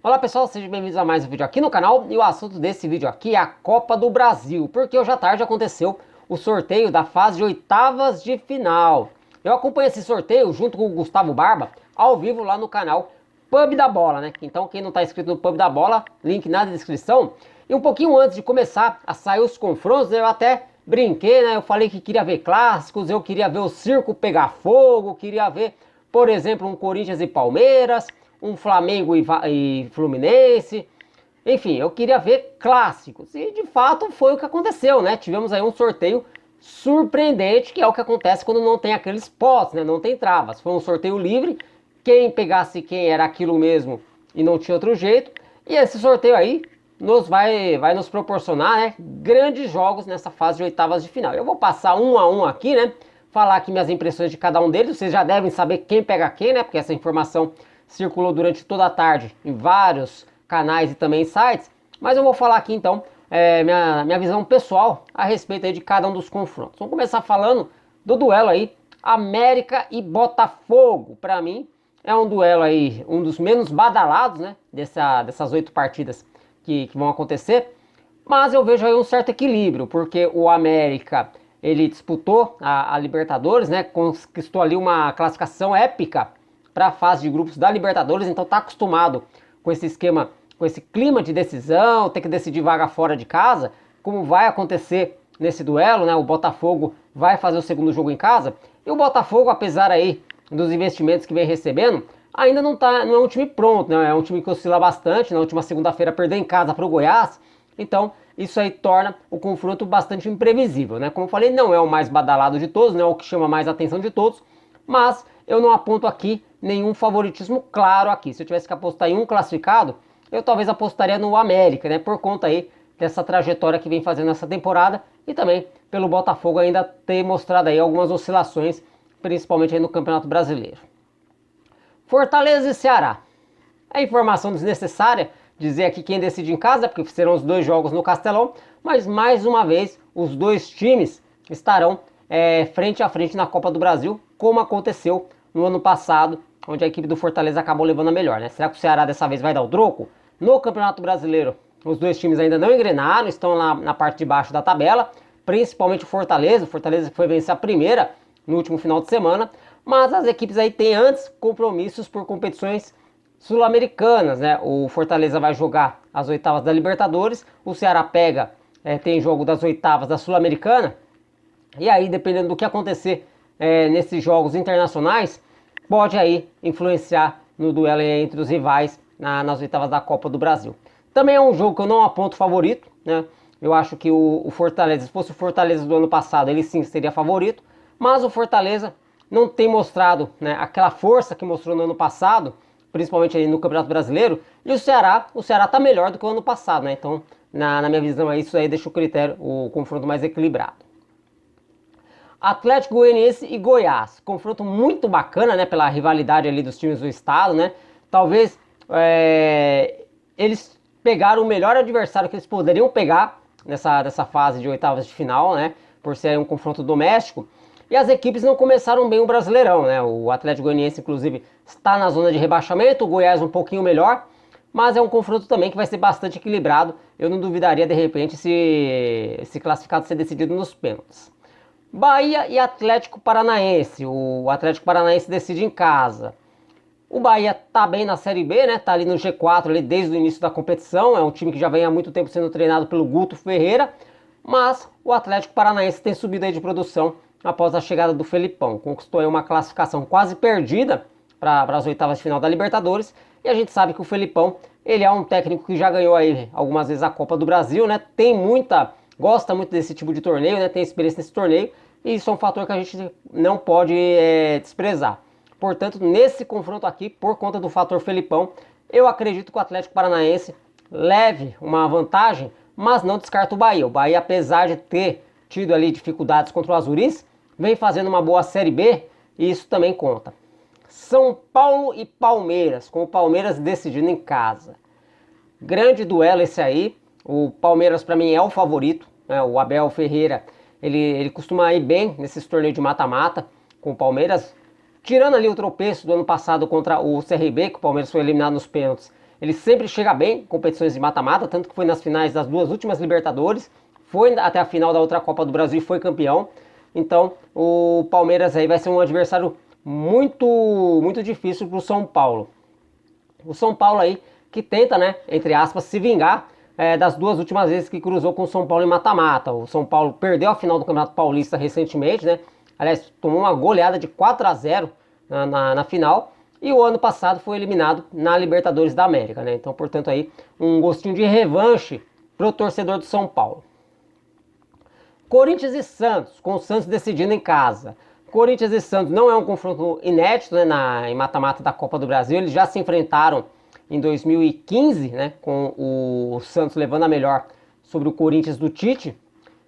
Olá pessoal, sejam bem-vindos a mais um vídeo aqui no canal. E o assunto desse vídeo aqui é a Copa do Brasil, porque hoje à tarde aconteceu o sorteio da fase de oitavas de final. Eu acompanhei esse sorteio junto com o Gustavo Barba, ao vivo lá no canal Pub da Bola, né? Então quem não está inscrito no Pub da Bola, link na descrição. E um pouquinho antes de começar a sair os confrontos, eu até brinquei, né? Eu falei que queria ver clássicos, eu queria ver o circo pegar fogo, queria ver, por exemplo, um Corinthians e Palmeiras, um Flamengo e Fluminense. Enfim, eu queria ver clássicos. E de fato foi o que aconteceu, né? Tivemos aí um sorteio surpreendente, que é o que acontece quando não tem aqueles potes, né? Não tem travas. Foi um sorteio livre. Quem pegasse quem era aquilo mesmo e não tinha outro jeito. E esse sorteio aí vai nos proporcionar, né, grandes jogos nessa fase de oitavas de final. Eu vou passar um a um aqui, né? Falar aqui minhas impressões de cada um deles. Vocês já devem saber quem pega quem, né? Porque essa informação circulou durante toda a tarde em vários canais e também sites, mas eu vou falar aqui então minha visão pessoal a respeito aí de cada um dos confrontos. Vamos começar falando do duelo aí América e Botafogo. Para mim é um duelo aí, um dos menos badalados, né, dessas 8 partidas que vão acontecer, mas eu vejo aí um certo equilíbrio, porque o América ele disputou a Libertadores, né, conquistou ali uma classificação épica para a fase de grupos da Libertadores, então tá acostumado com esse esquema, com esse clima de decisão, ter que decidir vaga fora de casa, como vai acontecer nesse duelo, né? O Botafogo vai fazer o segundo jogo em casa, e o Botafogo, apesar aí dos investimentos que vem recebendo, ainda não é um time pronto, né? É um time que oscila bastante. Na última segunda-feira perdeu em casa para o Goiás, então isso aí torna o confronto bastante imprevisível, né? Como eu falei, não é o mais badalado de todos, não é o que chama mais a atenção de todos, mas eu não aponto aqui nenhum favoritismo claro aqui. Se eu tivesse que apostar em um classificado, eu talvez apostaria no América, né? Por conta aí dessa trajetória que vem fazendo essa temporada e também pelo Botafogo ainda ter mostrado aí algumas oscilações, principalmente aí no Campeonato Brasileiro. Fortaleza e Ceará. É informação desnecessária dizer aqui quem decide em casa, porque serão os 2 jogos no Castelão, mas mais uma vez os 2 times estarão frente a frente na Copa do Brasil, como aconteceu no ano passado, onde a equipe do Fortaleza acabou levando a melhor, né? Será que o Ceará dessa vez vai dar o troco? No Campeonato Brasileiro, os 2 times ainda não engrenaram, estão lá na parte de baixo da tabela, principalmente o Fortaleza que foi vencer a primeira no último final de semana, mas as equipes aí têm antes compromissos por competições sul-americanas, né? O Fortaleza vai jogar as oitavas da Libertadores, o Ceará tem jogo das oitavas da Sul-Americana, e aí dependendo do que acontecer nesses jogos internacionais, pode aí influenciar no duelo entre os rivais nas oitavas da Copa do Brasil. Também é um jogo que eu não aponto favorito, né? Eu acho que o Fortaleza, se fosse o Fortaleza do ano passado, ele sim seria favorito, mas o Fortaleza não tem mostrado, né, aquela força que mostrou no ano passado, principalmente aí no Campeonato Brasileiro, e o Ceará tá melhor do que o ano passado, né? Então, na minha visão, isso aí deixa o confronto mais equilibrado. Atlético Goianiense e Goiás, confronto muito bacana, né, pela rivalidade ali dos times do estado, né? Talvez eles pegaram o melhor adversário que eles poderiam pegar dessa fase de oitavas de final, né? Por ser um confronto doméstico. E as equipes não começaram bem o Brasileirão, né? O Atlético Goianiense, inclusive, está na zona de rebaixamento, o Goiás um pouquinho melhor, mas é um confronto também que vai ser bastante equilibrado. Eu não duvidaria, de repente, se esse classificado ser decidido nos pênaltis. Bahia e Atlético Paranaense. O Atlético Paranaense decide em casa. O Bahia tá bem na Série B, né? Tá ali no G4 ali desde o início da competição. É um time que já vem há muito tempo sendo treinado pelo Guto Ferreira. Mas o Atlético Paranaense tem subido aí de produção após a chegada do Felipão. Conquistou aí uma classificação quase perdida para as oitavas de final da Libertadores. E a gente sabe que o Felipão, ele é um técnico que já ganhou aí algumas vezes a Copa do Brasil, né? Gosta muito desse tipo de torneio, né? Tem experiência nesse torneio. E isso é um fator que a gente não pode desprezar. Portanto, nesse confronto aqui, por conta do fator Felipão, eu acredito que o Atlético Paranaense leve uma vantagem, mas não descarta o Bahia. O Bahia, apesar de ter tido ali dificuldades contra o Azuris, vem fazendo uma boa Série B e isso também conta. São Paulo e Palmeiras, com o Palmeiras decidindo em casa. Grande duelo esse aí. O Palmeiras, para mim, é o favorito, né? O Abel Ferreira, ele costuma ir bem nesses torneios de mata-mata com o Palmeiras. Tirando ali o tropeço do ano passado contra o CRB, que o Palmeiras foi eliminado nos pênaltis, ele sempre chega bem em competições de mata-mata, tanto que foi nas finais das duas últimas Libertadores, foi até a final da outra Copa do Brasil e foi campeão. Então o Palmeiras aí vai ser um adversário muito difícil para o São Paulo. O São Paulo aí que tenta, né, entre aspas, se vingar das duas últimas vezes que cruzou com o São Paulo em mata-mata. O São Paulo perdeu a final do Campeonato Paulista recentemente, né? Aliás, tomou uma goleada de 4-0 na final. E o ano passado foi eliminado na Libertadores da América, né? Então, portanto, aí um gostinho de revanche pro torcedor do São Paulo. Corinthians e Santos, com o Santos decidindo em casa. Corinthians e Santos não é um confronto inédito, né, em mata-mata da Copa do Brasil. Eles já se enfrentaram em 2015, né, com o Santos levando a melhor sobre o Corinthians do Tite.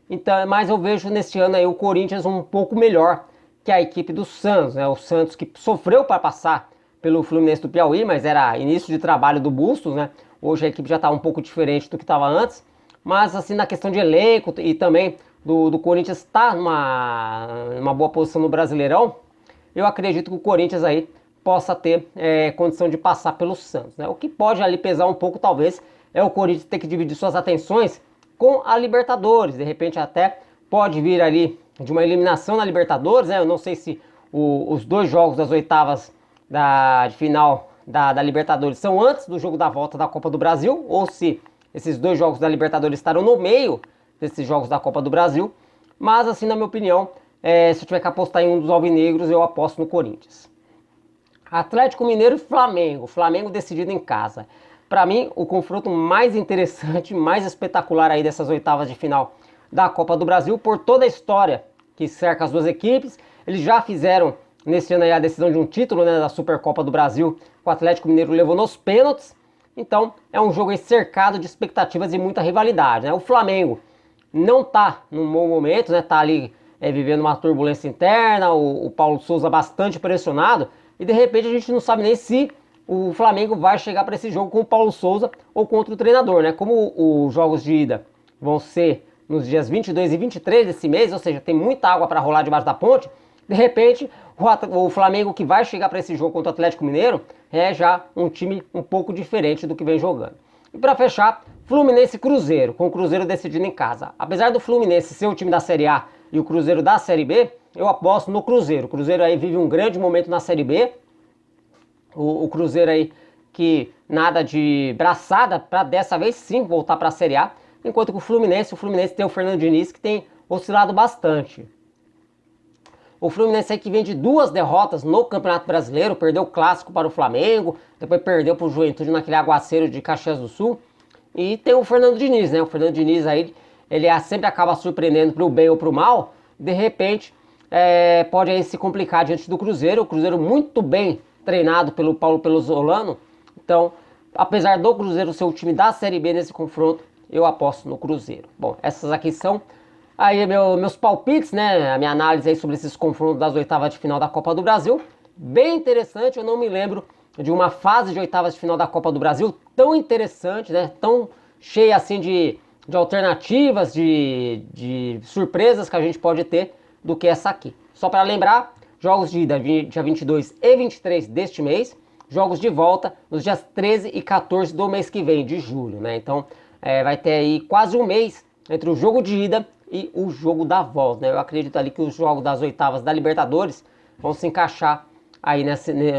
Então, mas eu vejo nesse ano aí o Corinthians um pouco melhor que a equipe do Santos, né? O Santos que sofreu para passar pelo Fluminense do Piauí, mas era início de trabalho do Bustos, né? Hoje a equipe já está um pouco diferente do que estava antes. Mas assim, na questão de elenco e também do Corinthians estar numa boa posição no Brasileirão, eu acredito que o Corinthians aí possa ter condição de passar pelo Santos, né? O que pode ali pesar um pouco, talvez, é o Corinthians ter que dividir suas atenções com a Libertadores. De repente até pode vir ali de uma eliminação na Libertadores, né? Eu não sei se os dois jogos das oitavas de final da Libertadores são antes do jogo da volta da Copa do Brasil, ou se esses dois jogos da Libertadores estarão no meio desses jogos da Copa do Brasil. Mas assim, na minha opinião, se eu tiver que apostar em um dos alvinegros, eu aposto no Corinthians. Atlético Mineiro e Flamengo. Flamengo decidido em casa. Para mim, o confronto mais interessante, mais espetacular aí dessas oitavas de final da Copa do Brasil, por toda a história que cerca as duas equipes. Eles já fizeram nesse ano aí a decisão de um título, né, da Supercopa do Brasil, o Atlético Mineiro levou nos pênaltis. Então é um jogo aí cercado de expectativas e muita rivalidade, né? O Flamengo não tá num bom momento, né? Tá ali vivendo uma turbulência interna, o Paulo Souza bastante pressionado, e de repente a gente não sabe nem se o Flamengo vai chegar para esse jogo com o Paulo Souza ou com outro treinador, né? Como os jogos de ida vão ser nos dias 22 e 23 desse mês, ou seja, tem muita água para rolar debaixo da ponte, de repente o Flamengo que vai chegar para esse jogo contra o Atlético Mineiro é já um time um pouco diferente do que vem jogando. E para fechar, Fluminense e Cruzeiro, com o Cruzeiro decidindo em casa. Apesar do Fluminense ser o time da Série A e o Cruzeiro da Série B, eu aposto no Cruzeiro. O Cruzeiro aí vive um grande momento na Série B. O Cruzeiro aí que nada de braçada para dessa vez sim voltar para a Série A. Enquanto que o Fluminense tem o Fernando Diniz que tem oscilado bastante. O Fluminense aí que vem de 2 derrotas no Campeonato Brasileiro, perdeu o clássico para o Flamengo, depois perdeu para o Juventude naquele aguaceiro de Caxias do Sul. E tem o Fernando Diniz, né? O Fernando Diniz aí, ele sempre acaba surpreendendo para o bem ou para o mal. De repente, pode aí se complicar diante do Cruzeiro. O Cruzeiro muito bem treinado pelo Paulo Pelosolano. Então, apesar do Cruzeiro ser o time da Série B nesse confronto, eu aposto no Cruzeiro. Bom, essas aqui são aí meus palpites, né? A minha análise aí sobre esses confrontos das oitavas de final da Copa do Brasil. Bem interessante, eu não me lembro de uma fase de oitavas de final da Copa do Brasil tão interessante, né? Tão cheia assim de alternativas, de surpresas que a gente pode ter do que essa aqui. Só para lembrar, jogos de ida dia 22 e 23 deste mês, jogos de volta nos dias 13 e 14 do mês que vem, de julho, né? Então vai ter aí quase um mês entre o jogo de ida e o jogo da volta, né? Eu acredito ali que os jogos das oitavas da Libertadores vão se encaixar aí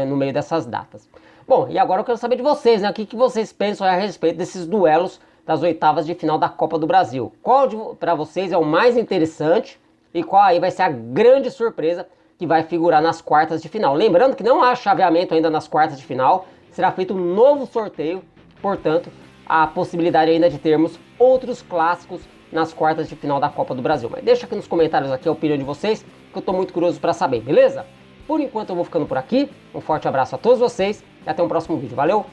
no meio dessas datas. Bom, e agora eu quero saber de vocês, né? O que vocês pensam a respeito desses duelos das oitavas de final da Copa do Brasil? Qual para vocês é o mais interessante e qual aí vai ser a grande surpresa que vai figurar nas quartas de final? Lembrando que não há chaveamento ainda nas quartas de final, será feito um novo sorteio, portanto, a possibilidade ainda de termos outros clássicos nas quartas de final da Copa do Brasil. Mas deixa aqui nos comentários aqui a opinião de vocês, que eu tô muito curioso para saber, beleza? Por enquanto eu vou ficando por aqui, um forte abraço a todos vocês e até um próximo vídeo, valeu?